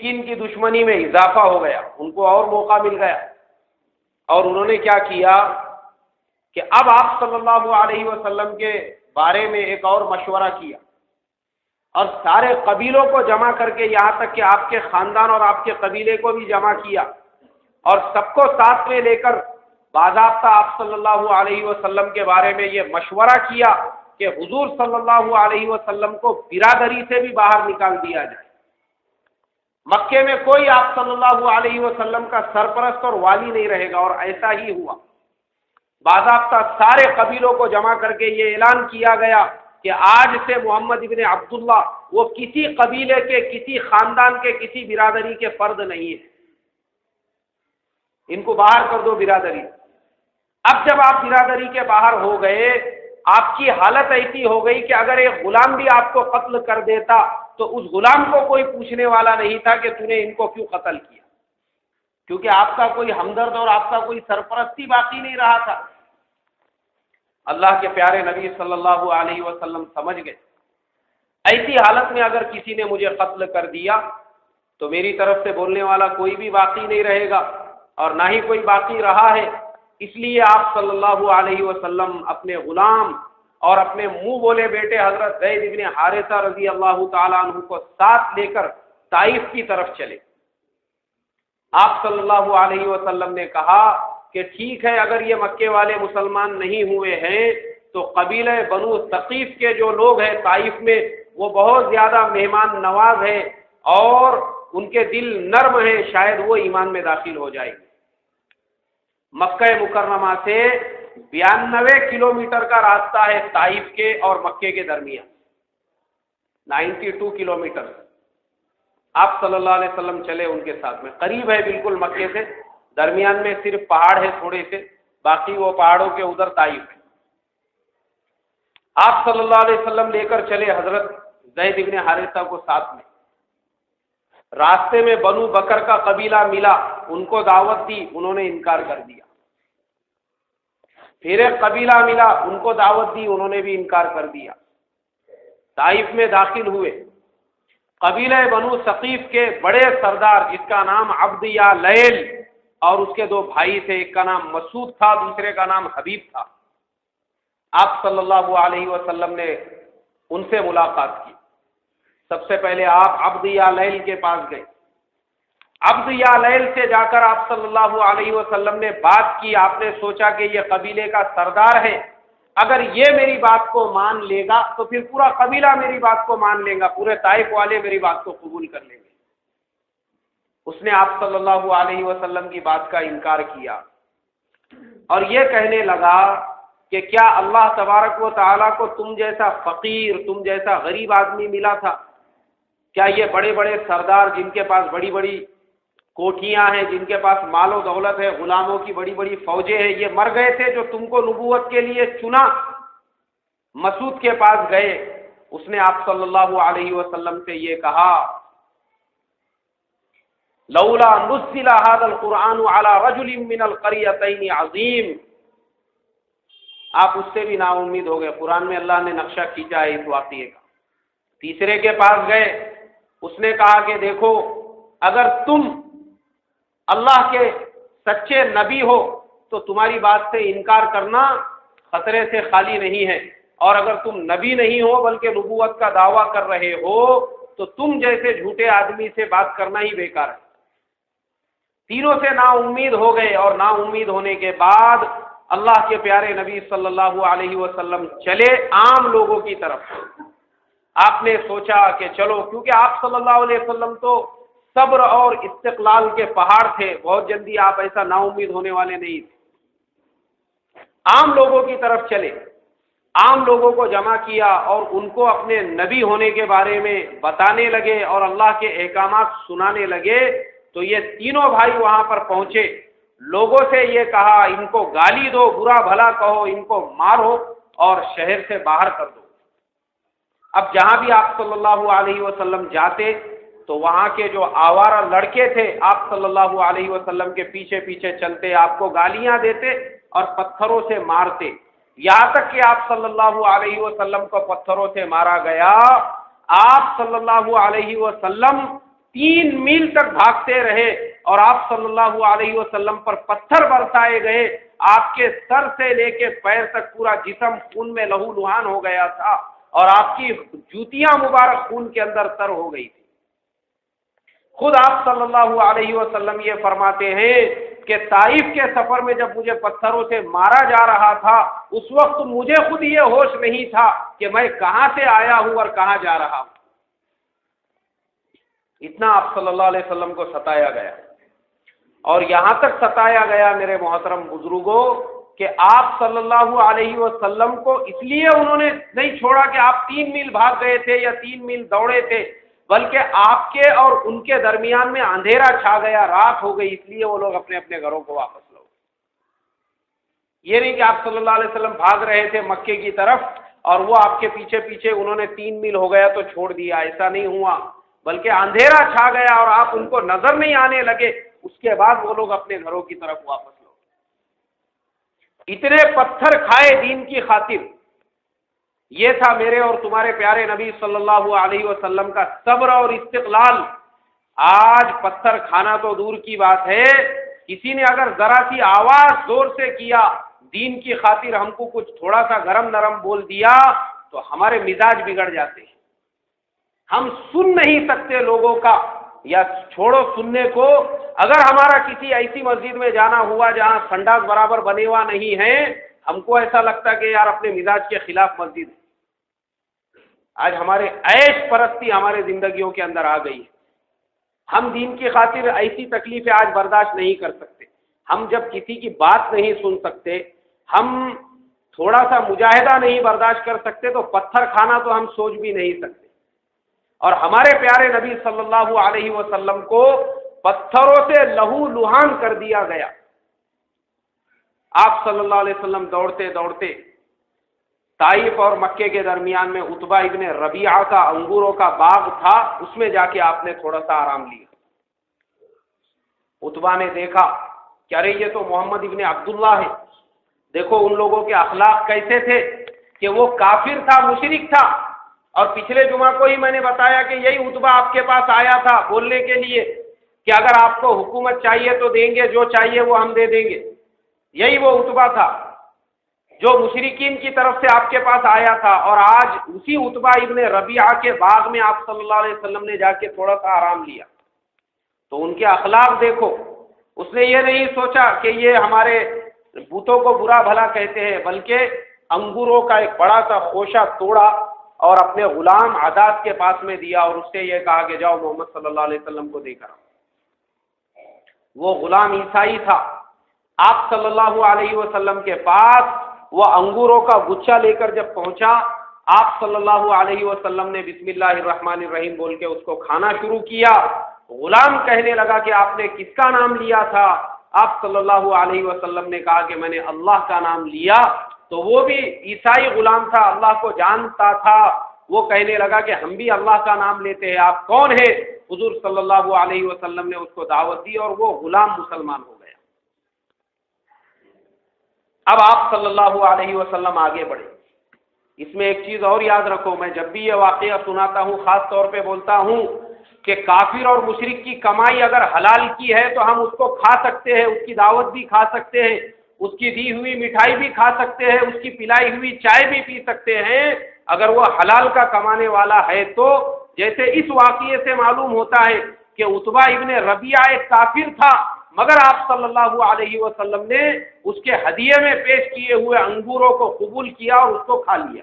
مشرکین کی دشمنی میں اضافہ ہو گیا، ان کو اور موقع مل گیا، اور انہوں نے کیا کیا کہ اب آپ صلی اللہ علیہ وسلم کے بارے میں ایک اور مشورہ کیا، اور سارے قبیلوں کو جمع کر کے، یہاں تک کہ آپ کے خاندان اور آپ کے قبیلے کو بھی جمع کیا، اور سب کو ساتھ میں لے کر باضابطہ آپ صلی اللہ علیہ وسلم کے بارے میں یہ مشورہ کیا کہ حضور صلی اللہ علیہ وسلم کو برادری سے بھی باہر نکال دیا جائے، مکے میں کوئی آپ صلی اللہ علیہ وسلم کا سرپرست اور والی نہیں رہے گا، اور ایسا ہی ہوا۔ باضابطہ سارے قبیلوں کو جمع کر کے یہ اعلان کیا گیا کہ آج سے محمد ابن عبداللہ وہ کسی قبیلے کے، کسی خاندان کے، کسی برادری کے فرد نہیں ہے، ان کو باہر کر دو برادری۔ اب جب آپ برادری کے باہر ہو گئے، آپ کی حالت ایسی ہو گئی کہ اگر ایک غلام بھی آپ کو قتل کر دیتا تو اس غلام کو کوئی پوچھنے والا نہیں تھا کہ تو نے ان کو کیوں قتل کیا، کیونکہ آپ کا کوئی ہمدرد اور آپ کا کوئی سرپرستی باقی نہیں رہا تھا۔ اللہ کے پیارے نبی صلی اللہ علیہ وسلم سمجھ گئے، ایسی حالت میں اگر کسی نے مجھے قتل کر دیا تو میری طرف سے بولنے والا کوئی بھی باقی نہیں رہے گا، اور نہ ہی کوئی باقی رہا ہے۔ اس لیے آپ صلی اللہ علیہ وسلم اپنے غلام اور اپنے منہ بولے بیٹے حضرت زید بن حارثہ رضی اللہ تعالیٰ عنہ کو ساتھ لے کر طائف کی طرف چلے۔ آپ صلی اللہ علیہ وسلم نے کہا کہ ٹھیک ہے، اگر یہ مکے والے مسلمان نہیں ہوئے ہیں تو قبیلہ بنو ثقیف کے جو لوگ ہیں طائف میں، وہ بہت زیادہ مہمان نواز ہیں اور ان کے دل نرم ہیں، شاید وہ ایمان میں داخل ہو جائے گے۔ مکہ مکرمہ سے 92 کلومیٹر کا راستہ ہے طائف کے اور مکے کے درمیان، 92 کلومیٹر۔ آپ صلی اللہ علیہ وسلم چلے ان کے ساتھ میں، قریب ہے بالکل مکے سے، درمیان میں صرف پہاڑ ہے تھوڑے سے، باقی وہ پہاڑوں کے ادھر طائف ہے۔ آپ صلی اللہ علیہ وسلم لے کر چلے حضرت زید بن حارثہ کو ساتھ میں۔ راستے میں بنو بکر کا قبیلہ ملا، ان کو دعوت دی، انہوں نے انکار کر دیا۔ پھر ایک قبیلہ ملا، ان کو دعوت دی، انہوں نے بھی انکار کر دیا۔ طائف میں داخل ہوئے، قبیلہ بنو ثقیف کے بڑے سردار جس کا نام عبد یا لیل اور اس کے 2 بھائی تھے، ایک کا نام مسعود تھا، دوسرے کا نام حبیب تھا۔ آپ صلی اللہ علیہ وسلم نے ان سے ملاقات کی۔ سب سے پہلے آپ عبد یا لیل کے پاس گئے۔ عبد یا لیل سے جا کر آپ صلی اللہ علیہ وسلم نے بات کی۔ آپ نے سوچا کہ یہ قبیلے کا سردار ہے، اگر یہ میری بات کو مان لے گا تو پھر پورا قبیلہ میری بات کو مان لے گا، پورے طائف والے میری بات کو قبول کر لیں گے۔ اس نے آپ صلی اللہ علیہ وسلم کی بات کا انکار کیا اور یہ کہنے لگا کہ کیا اللہ تبارک و تعالیٰ کو تم جیسا فقیر، تم جیسا غریب آدمی ملا تھا؟ کیا یہ بڑے بڑے سردار جن کے پاس بڑی بڑی کوٹھیاں ہیں، جن کے پاس مال و دولت ہے، غلاموں کی بڑی بڑی فوجیں ہیں، یہ مر گئے تھے جو تم کو نبوت کے لیے چنا؟ مسعود کے پاس گئے، اس نے آپ صلی اللہ علیہ وسلم سے یہ کہا لولا نزل هذا القرآن على رجل من القريتين عظیم۔ آپ اس سے بھی نا امید ہو گئے، قرآن میں اللہ نے نقشہ کھینچا ہے اس واقعے کا۔ تیسرے کے پاس گئے، اس نے کہا کہ دیکھو، اگر تم اللہ کے سچے نبی ہو تو تمہاری بات سے انکار کرنا خطرے سے خالی نہیں ہے، اور اگر تم نبی نہیں ہو بلکہ نبوت کا دعویٰ کر رہے ہو تو تم جیسے جھوٹے آدمی سے بات کرنا ہی بیکار ہے۔ تینوں سے نا امید ہو گئے، اور نا امید ہونے کے بعد اللہ کے پیارے نبی صلی اللہ علیہ وسلم چلے عام لوگوں کی طرف۔ آپ نے سوچا کہ چلو، کیونکہ آپ صلی اللہ علیہ وسلم تو صبر اور استقلال کے پہاڑ تھے، بہت جلدی آپ ایسا نا امید ہونے والے نہیں تھے۔ عام لوگوں کی طرف چلے، عام لوگوں کو جمع کیا اور ان کو اپنے نبی ہونے کے بارے میں بتانے لگے اور اللہ کے احکامات سنانے لگے۔ تو یہ تینوں بھائی وہاں پر پہنچے، لوگوں سے یہ کہا ان کو گالی دو، برا بھلا کہو، ان کو مارو اور شہر سے باہر کر دو۔ اب جہاں بھی آپ صلی اللہ علیہ وسلم جاتے تو وہاں کے جو آوارہ لڑکے تھے آپ صلی اللہ علیہ وسلم کے پیچھے پیچھے چلتے، آپ کو گالیاں دیتے اور پتھروں سے مارتے، یہاں تک کہ آپ صلی اللہ علیہ وسلم کو پتھروں سے مارا گیا۔ آپ صلی اللہ علیہ وسلم 3 میل تک بھاگتے رہے اور آپ صلی اللہ علیہ وسلم پر پتھر برسائے گئے، آپ کے سر سے لے کے پیر تک پورا جسم خون میں لہو لہان ہو گیا تھا اور آپ کی جوتیاں مبارک خون کے اندر تر ہو گئی تھی۔ خود آپ صلی اللہ علیہ وسلم یہ فرماتے ہیں کہ طائف کے سفر میں جب مجھے پتھروں سے مارا جا رہا تھا، اس وقت مجھے خود یہ ہوش نہیں تھا کہ میں کہاں سے آیا ہوں اور کہاں جا رہا ہوں۔ اتنا آپ صلی اللہ علیہ وسلم کو ستایا گیا، اور یہاں تک ستایا گیا میرے محترم بزرگوں کہ آپ صلی اللہ علیہ وسلم کو اس لیے انہوں نے نہیں چھوڑا کہ آپ 3 میل بھاگ گئے تھے یا 3 میل دوڑے تھے، بلکہ آپ کے اور ان کے درمیان میں اندھیرا چھا گیا، رات ہو گئی، اس لیے وہ لوگ اپنے اپنے گھروں کو واپس لوٹ۔ یہ نہیں کہ آپ صلی اللہ علیہ وسلم بھاگ رہے تھے مکے کی طرف اور وہ آپ کے پیچھے پیچھے انہوں نے 3 میل ہو گیا تو چھوڑ دیا، ایسا نہیں ہوا، بلکہ اندھیرا چھا گیا اور آپ ان کو نظر نہیں آنے لگے، اس کے بعد وہ لوگ اپنے گھروں کی طرف واپس لوٹ۔ اتنے پتھر کھائے دین کی خاطر، یہ تھا میرے اور تمہارے پیارے نبی صلی اللہ علیہ وسلم کا صبر اور استقلال۔ آج پتھر کھانا تو دور کی بات ہے، کسی نے اگر ذرا سی آواز زور سے کیا دین کی خاطر، ہم کو کچھ تھوڑا سا گرم نرم بول دیا تو ہمارے مزاج بگڑ جاتے ہیں، ہم سن نہیں سکتے لوگوں کا، یا چھوڑو سننے کو، اگر ہمارا کسی ایسی مسجد میں جانا ہوا جہاں سنڈاس برابر بنے ہوا نہیں ہے، ہم کو ایسا لگتا کہ یار اپنے مزاج کے خلاف مسجد ہے۔ آج ہمارے عیش پرستی ہمارے زندگیوں کے اندر آ گئی ہے، ہم دین کی خاطر ایسی تکلیفیں آج برداشت نہیں کر سکتے، ہم جب کسی کی بات نہیں سن سکتے، ہم تھوڑا سا مجاہدہ نہیں برداشت کر سکتے، تو پتھر کھانا تو ہم سوچ بھی نہیں سکتے۔ اور ہمارے پیارے نبی صلی اللہ علیہ وسلم کو پتھروں سے لہو لہان کر دیا گیا۔ آپ صلی اللہ علیہ وسلم دوڑتے دوڑتے طائف اور مکے کے درمیان میں عتبہ ابن ربیعہ کا انگوروں کا باغ تھا، اس میں جا کے آپ نے تھوڑا سا آرام لیا۔ عتبہ نے دیکھا کہ ارے یہ تو محمد ابن عبداللہ ہے، دیکھو ان لوگوں کے اخلاق کیسے تھے کہ وہ کافر تھا، مشرک تھا، اور پچھلے جمعہ کو ہی میں نے بتایا کہ یہی عتبہ آپ کے پاس آیا تھا بولنے کے لیے کہ اگر آپ کو حکومت چاہیے تو دیں گے، جو چاہیے وہ ہم دے دیں گے۔ یہی وہ عتبہ تھا جو مشرکین کی طرف سے آپ کے پاس آیا تھا، اور آج اسی عتبہ ابن ربیعہ کے باغ میں آپ صلی اللہ علیہ وسلم نے جا کے تھوڑا سا آرام لیا۔ تو ان کے اخلاق دیکھو، اس نے یہ نہیں سوچا کہ یہ ہمارے بتوں کو برا بھلا کہتے ہیں، بلکہ انگوروں کا ایک بڑا سا خوشہ توڑا اور اپنے غلام عداد کے پاس میں دیا، اور اس سے یہ کہا کہ جاؤ محمد صلی اللہ علیہ وسلم کو دے کر آؤ۔ وہ غلام عیسائی تھا، آپ صلی اللہ علیہ وسلم کے پاس وہ انگوروں کا گچھا لے کر جب پہنچا، آپ صلی اللہ علیہ وسلم نے بسم اللہ الرحمن الرحیم بول کے اس کو کھانا شروع کیا۔ غلام کہنے لگا کہ آپ نے کس کا نام لیا تھا؟ آپ صلی اللہ علیہ وسلم نے کہا کہ میں نے اللہ کا نام لیا۔ تو وہ بھی عیسائی غلام تھا، اللہ کو جانتا تھا، وہ کہنے لگا کہ ہم بھی اللہ کا نام لیتے ہیں، آپ کون ہیں؟ حضور صلی اللہ علیہ وسلم نے اس کو دعوت دی اور وہ غلام مسلمان ہو گیا۔ اب آپ صلی اللہ علیہ وسلم آگے بڑھے۔ اس میں ایک چیز اور یاد رکھو، میں جب بھی یہ واقعہ سناتا ہوں خاص طور پہ بولتا ہوں کہ کافر اور مشرک کی کمائی اگر حلال کی ہے تو ہم اس کو کھا سکتے ہیں، اس کی دعوت بھی کھا سکتے ہیں، اس کی دی ہوئی مٹھائی بھی کھا سکتے ہیں، اس کی پلائی ہوئی چائے بھی پی سکتے ہیں، اگر وہ حلال کا کمانے والا ہے تو۔ جیسے اس واقعے سے معلوم ہوتا ہے کہ عتبہ ابن ربیعہ ایک کافر تھا، مگر آپ صلی اللہ علیہ وسلم نے اس کے ہدیے میں پیش کیے ہوئے انگوروں کو قبول کیا اور اس کو کھا لیا۔